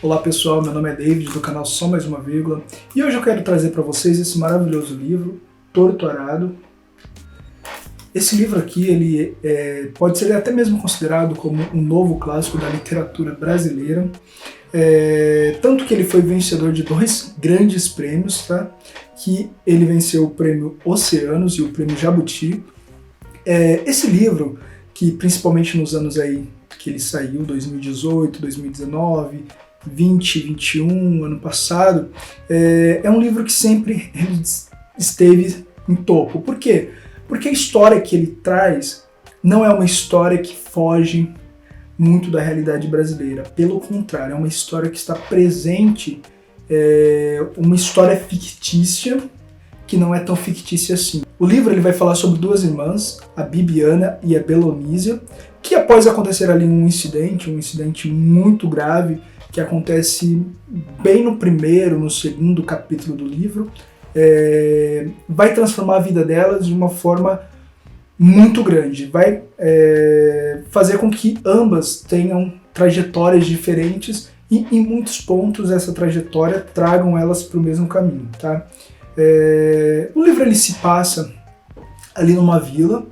Olá pessoal, meu nome é David do canal Só Mais Uma Vírgula e hoje eu quero trazer para vocês esse maravilhoso livro, Torto Arado. Esse livro aqui ele pode ser até mesmo considerado como um novo clássico da literatura brasileira, tanto que ele foi vencedor de 2 grandes prêmios, tá? Que ele venceu o prêmio Oceanos e o prêmio Jabuti. Esse livro, que principalmente nos anos aí que ele saiu, 2018, 2019, 2021, ano passado, é um livro que sempre esteve em topo. Por quê? Porque a história que ele traz não é uma história que foge muito da realidade brasileira. Pelo contrário, é uma história que está presente, uma história fictícia, que não é tão fictícia assim. O livro ele vai falar sobre 2 irmãs, a Bibiana e a Belonísia, que após acontecer ali um incidente muito grave, que acontece bem no primeiro, no segundo capítulo do livro, vai transformar a vida delas de uma forma muito grande, vai fazer com que ambas tenham trajetórias diferentes e em muitos pontos essa trajetória tragam elas para o mesmo caminho, tá? O livro ele se passa ali numa vila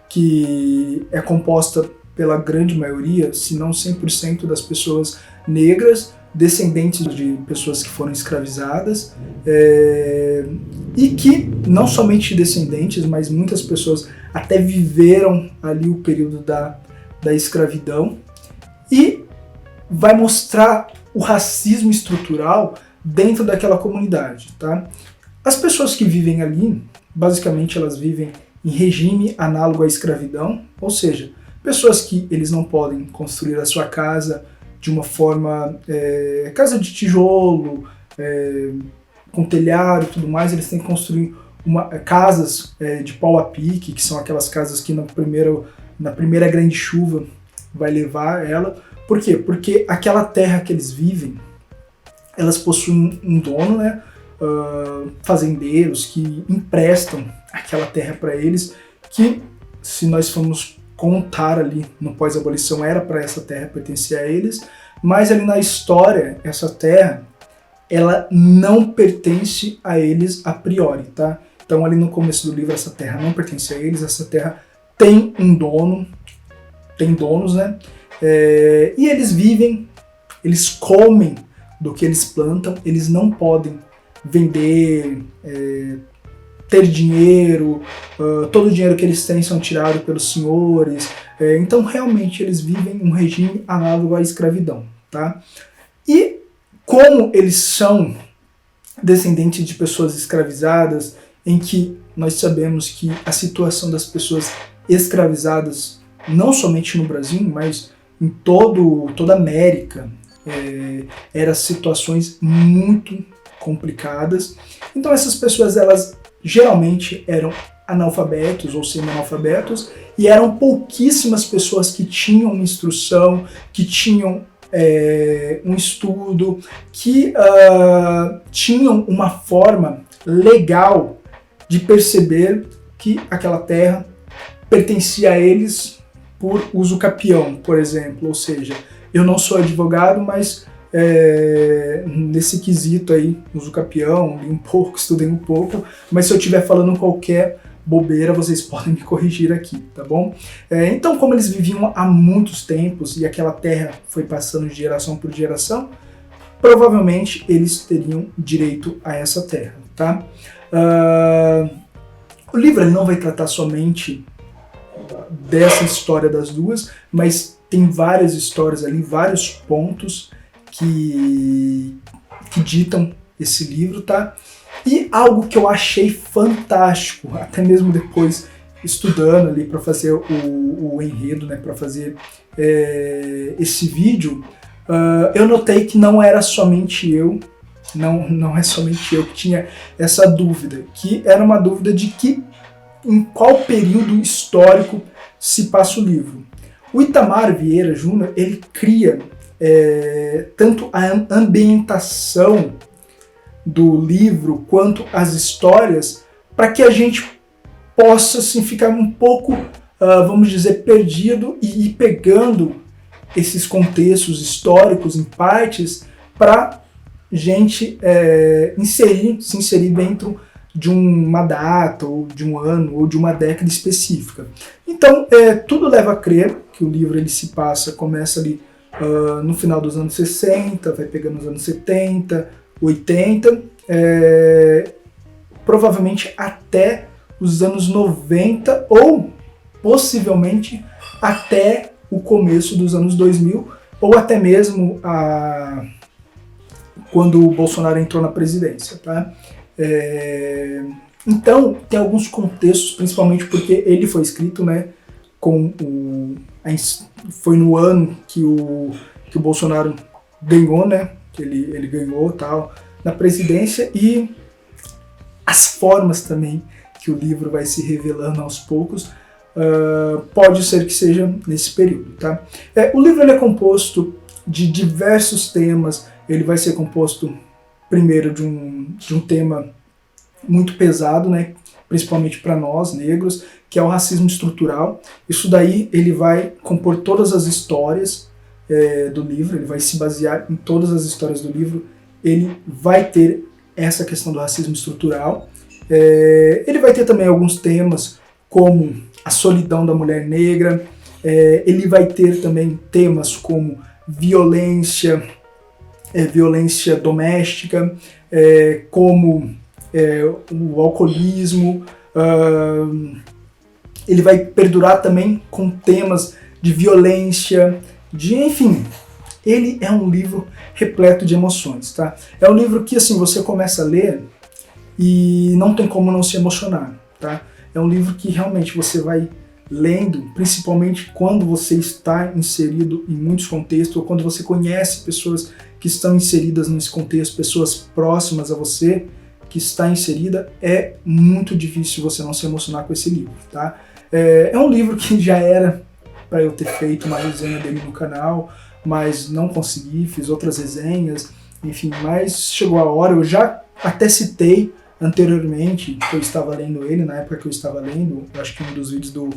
que é composta pela grande maioria, se não 100% das pessoas negras, descendentes de pessoas que foram escravizadas, e que não somente descendentes, mas muitas pessoas até viveram ali o período da escravidão, e vai mostrar o racismo estrutural dentro daquela comunidade, tá? As pessoas que vivem ali, basicamente elas vivem em regime análogo à escravidão, ou seja, pessoas que eles não podem construir a sua casa de uma forma, casa de tijolo, com telhado e tudo mais, eles têm que construir casas de pau a pique, que são aquelas casas que na primeira grande chuva vai levar ela. Por quê? Porque aquela terra que eles vivem, elas possuem um dono, né? Fazendeiros que emprestam aquela terra para eles, que se nós formos contar ali no pós-abolição era para essa terra pertencer a eles, mas ali na história essa terra ela não pertence a eles a priori, tá? Então ali no começo do livro essa terra não pertence a eles, essa terra tem um dono, tem donos, né? E eles vivem, eles comem do que eles plantam, eles não podem vender, ter dinheiro, todo o dinheiro que eles têm são tirados pelos senhores, então realmente eles vivem um regime análogo à escravidão, tá? E como eles são descendentes de pessoas escravizadas, em que nós sabemos que a situação das pessoas escravizadas, não somente no Brasil, mas em toda a América, eram situações muito complicadas. Então essas pessoas elas geralmente eram analfabetos ou semi-analfabetos e eram pouquíssimas pessoas que tinham instrução, que tinham um estudo, que tinham uma forma legal de perceber que aquela terra pertencia a eles por uso capião, por exemplo. Ou seja, eu não sou advogado, mas nesse quesito aí, uso capião, li um pouco, estudei um pouco, mas se eu estiver falando qualquer bobeira, vocês podem me corrigir aqui, tá bom? Então, como eles viviam há muitos tempos e aquela terra foi passando de geração por geração, provavelmente eles teriam direito a essa terra, tá? O livro ele não vai tratar somente dessa história das duas, mas tem várias histórias ali, vários pontos que ditam esse livro, tá? E algo que eu achei fantástico, até mesmo depois estudando ali para fazer o enredo, né, para fazer esse vídeo, eu notei que não era somente eu, não é somente eu que tinha essa dúvida, que era uma dúvida de em qual período histórico se passa o livro. O Itamar Vieira Júnior, ele cria tanto a ambientação do livro quanto as histórias para que a gente possa assim, ficar um pouco, vamos dizer, perdido e ir pegando esses contextos históricos em partes para gente se inserir dentro de uma data, ou de um ano, ou de uma década específica. Então, tudo leva a crer que o livro ele se começa ali no final dos anos 60, vai pegando os anos 70, 80, provavelmente até os anos 90, ou possivelmente até o começo dos anos 2000, ou até mesmo quando o Bolsonaro entrou na presidência, tá? Então, tem alguns contextos, principalmente porque ele foi escrito, né, foi no ano que o Bolsonaro ganhou, né, que ele ganhou tal, na presidência, e as formas também que o livro vai se revelando aos poucos, pode ser que seja nesse período, tá? O livro ele é composto de diversos temas. Ele vai ser composto primeiro de um tema muito pesado, né, principalmente para nós negros, que é o racismo estrutural. Isso daí ele vai compor todas as histórias do livro, ele vai se basear em todas as histórias do livro, ele vai ter essa questão do racismo estrutural. Ele vai ter também alguns temas como a solidão da mulher negra, ele vai ter também temas como violência doméstica, como o alcoolismo. Ele vai perdurar também com temas de violência, enfim, ele é um livro repleto de emoções, tá? É um livro que, assim, você começa a ler e não tem como não se emocionar, tá? É um livro que realmente você vai lendo, principalmente quando você está inserido em muitos contextos, ou quando você conhece pessoas que estão inseridas nesse contexto, pessoas próximas a você que está inserida, é muito difícil você não se emocionar com esse livro, tá? É um livro que já era para eu ter feito uma resenha dele no canal, mas não consegui, fiz outras resenhas, enfim, mas chegou a hora. Eu já até citei anteriormente que eu estava lendo ele, na época que eu estava lendo, eu acho que um dos vídeos do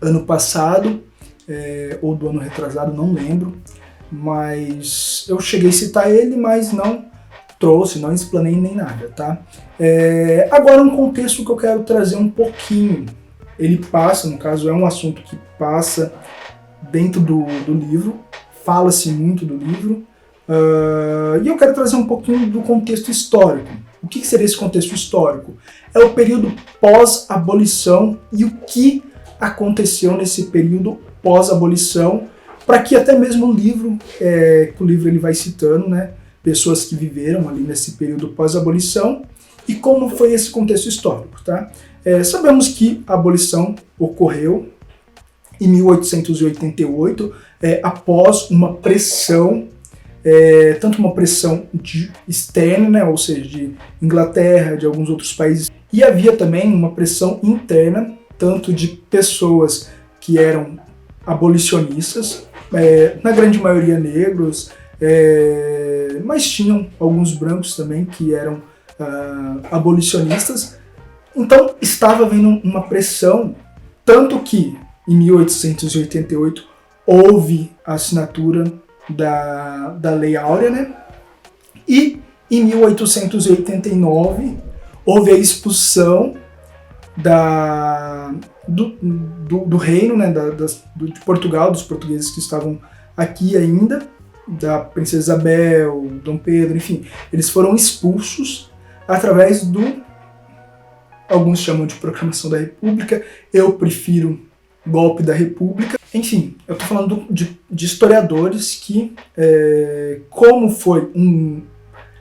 ano passado, ou do ano retrasado, não lembro, mas eu cheguei a citar ele, mas não trouxe, não explanei nem nada, tá? Agora um contexto que eu quero trazer um pouquinho, ele passa, no caso é um assunto que passa dentro do livro, fala-se muito do livro, e eu quero trazer um pouquinho do contexto histórico. O que seria esse contexto histórico? É o período pós-abolição e o que aconteceu nesse período pós-abolição, para que até mesmo o livro ele vai citando, né, pessoas que viveram ali nesse período pós-abolição e como foi esse contexto histórico, tá? Sabemos que a abolição ocorreu em 1888, após uma pressão, tanto uma pressão externa, né, ou seja, de Inglaterra, de alguns outros países, e havia também uma pressão interna, tanto de pessoas que eram abolicionistas, na grande maioria negros, mas tinham alguns brancos também que eram abolicionistas. Então estava havendo uma pressão, tanto que em 1888 houve a assinatura da Lei Áurea, né? E em 1889 houve a expulsão do reino, né, de Portugal, dos portugueses que estavam aqui ainda, da Princesa Isabel, Dom Pedro, enfim, eles foram expulsos através alguns chamam de proclamação da República, eu prefiro golpe da República. Enfim, eu estou falando de historiadores que, como foi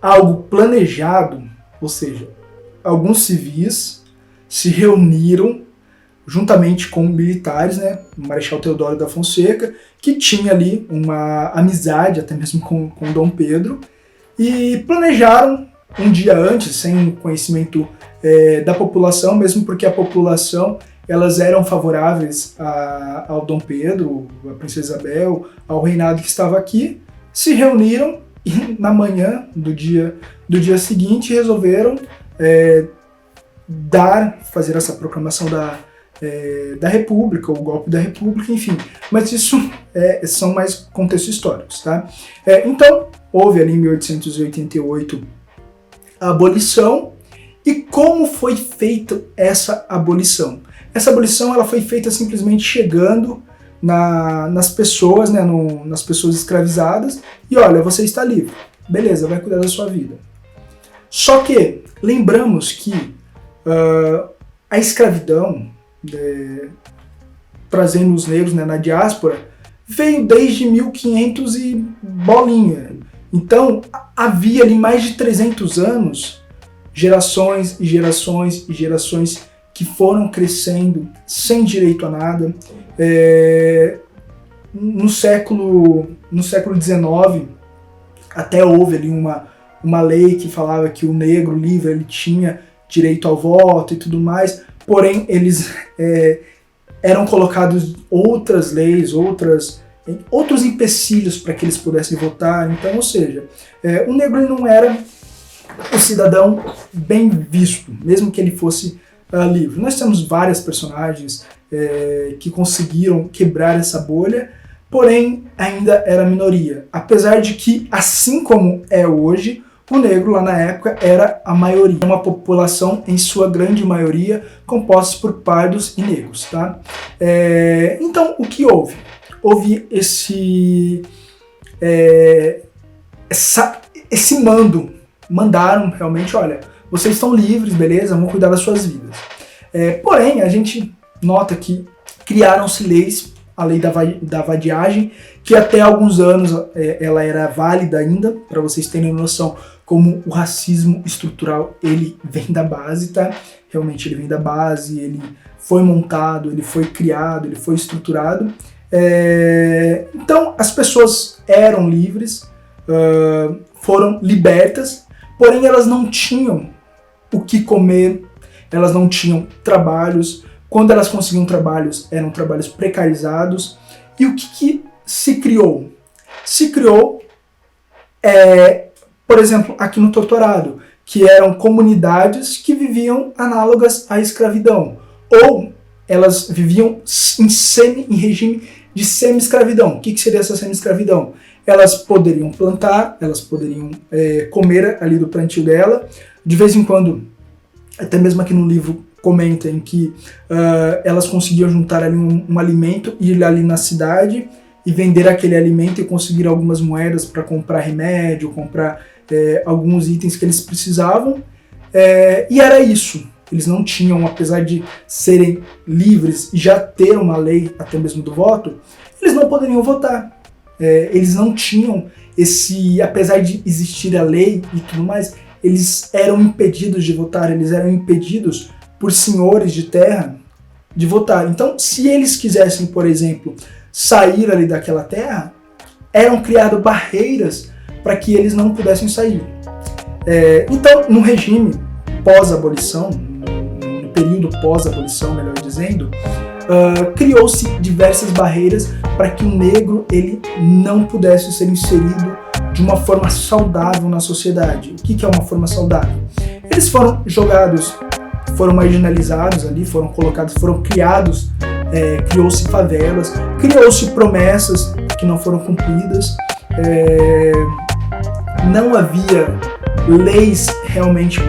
algo planejado, ou seja, alguns civis se reuniram juntamente com militares, né, o Marechal Deodoro da Fonseca, que tinha ali uma amizade até mesmo com Dom Pedro, e planejaram um dia antes, sem conhecimento da população, mesmo porque a população, elas eram favoráveis ao Dom Pedro, à Princesa Isabel, ao reinado que estava aqui, se reuniram e na manhã do dia seguinte resolveram fazer essa proclamação da República, o golpe da República, enfim. Mas isso são mais contextos históricos, tá? Então, houve ali em 1888 a abolição. E como foi feita essa abolição? Essa abolição ela foi feita simplesmente chegando nas pessoas, né, nas pessoas escravizadas, e olha, você está livre, beleza, vai cuidar da sua vida. Só que lembramos que a escravidão, trazendo os negros, né, na diáspora, veio desde 1500 e bolinha. Então havia ali mais de 300 anos, gerações e gerações e gerações que foram crescendo sem direito a nada. No século XIX, até houve ali uma lei que falava que o negro livre ele tinha direito ao voto e tudo mais, porém eles eram colocados outras leis, outros empecilhos para que eles pudessem votar. Então, ou seja, o negro ele não era o cidadão bem visto, mesmo que ele fosse livre. Nós temos várias personagens que conseguiram quebrar essa bolha, porém ainda era minoria. Apesar de que, assim como é hoje, o negro lá na época era a maioria. Uma população, em sua grande maioria, composta por pardos e negros. Tá? Então, o que houve? Houve esse mandaram realmente, olha, vocês estão livres, beleza, vão cuidar das suas vidas. Porém, a gente nota que criaram-se leis, a lei da vadiagem, que até alguns anos ela era válida ainda, para vocês terem noção como o racismo estrutural, ele vem da base, tá? Realmente ele vem da base, ele foi montado, ele foi criado, ele foi estruturado. Então, as pessoas eram livres, foram libertas, porém elas não tinham o que comer, elas não tinham trabalhos. Quando elas conseguiam trabalhos, eram trabalhos precarizados. E o que se criou? Se criou, por exemplo, aqui no Torturado, que eram comunidades que viviam análogas à escravidão, ou elas viviam em regime de semi-escravidão. O que seria essa semi-escravidão? Elas poderiam plantar, elas poderiam comer ali do plantio dela. De vez em quando, até mesmo aqui no livro comentam que elas conseguiam juntar ali um alimento, ir ali na cidade e vender aquele alimento e conseguir algumas moedas para comprar remédio, comprar alguns itens que eles precisavam. E era isso. Eles não tinham, apesar de serem livres e já ter uma lei até mesmo do voto, eles não poderiam votar. Eles não tinham apesar de existir a lei e tudo mais, eles eram impedidos de votar, eles eram impedidos por senhores de terra de votar. Então, se eles quisessem, por exemplo, sair ali daquela terra, eram criadas barreiras para que eles não pudessem sair. Então, no regime pós-abolição, no período pós-abolição, melhor dizendo, criou-se diversas barreiras para que o negro ele não pudesse ser inserido de uma forma saudável na sociedade. O que é uma forma saudável? Eles foram jogados, foram marginalizados ali, foram criados, criou-se favelas, criou-se promessas que não foram cumpridas, não havia leis realmente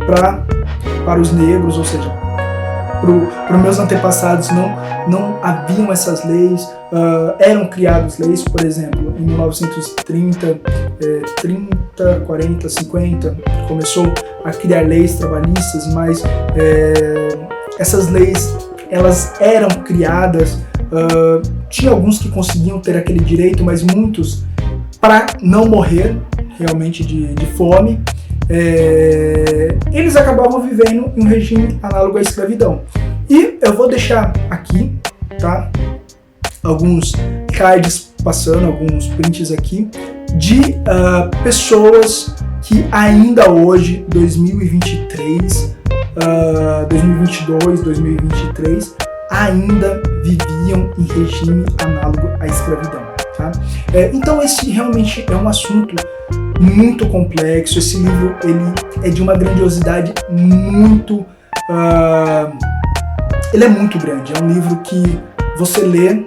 para os negros, ou seja, para os meus antepassados não haviam essas leis, eram criadas leis, por exemplo, em 1930, 40, 50, começou a criar leis trabalhistas, mas essas leis elas eram criadas, tinha alguns que conseguiam ter aquele direito, mas muitos, para não morrer realmente de fome, eles acabavam vivendo em um regime análogo à escravidão. E eu vou deixar aqui, tá, alguns cards passando, alguns prints aqui, de pessoas que ainda hoje, 2023, 2022, 2023, ainda viviam em regime análogo à escravidão. Tá? Então esse realmente é um assunto muito complexo. Esse livro ele é de uma grandiosidade muito ele é muito grande, é um livro que você lê,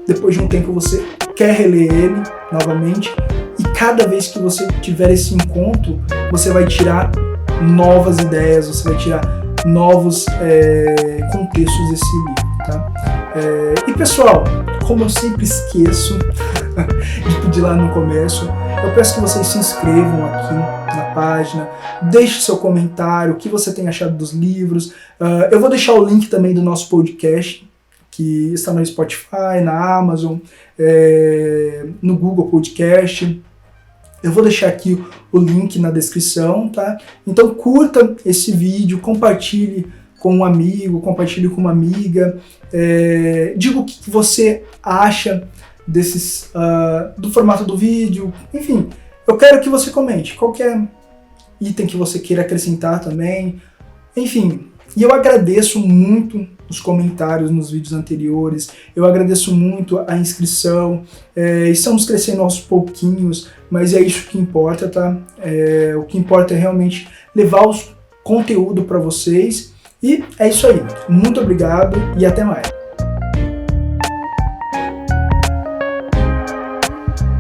depois de um tempo você quer reler ele novamente, e cada vez que você tiver esse encontro, você vai tirar novas ideias, você vai tirar novos contextos desse livro, tá? E pessoal, como eu sempre esqueço de pedir lá no começo, eu peço que vocês se inscrevam aqui na página, deixe seu comentário, o que você tem achado dos livros. Eu vou deixar o link também do nosso podcast, que está no Spotify, na Amazon, no Google Podcast. Eu vou deixar aqui o link na descrição, tá? Então curta esse vídeo, compartilhe com um amigo, compartilhe com uma amiga, diga o que você acha do formato do vídeo, enfim, eu quero que você comente qualquer item que você queira acrescentar também, enfim. E eu agradeço muito os comentários nos vídeos anteriores, eu agradeço muito a inscrição, estamos crescendo aos pouquinhos, mas é isso que importa, tá? O que importa é realmente levar o conteúdo para vocês, e é isso aí. Muito obrigado e até mais.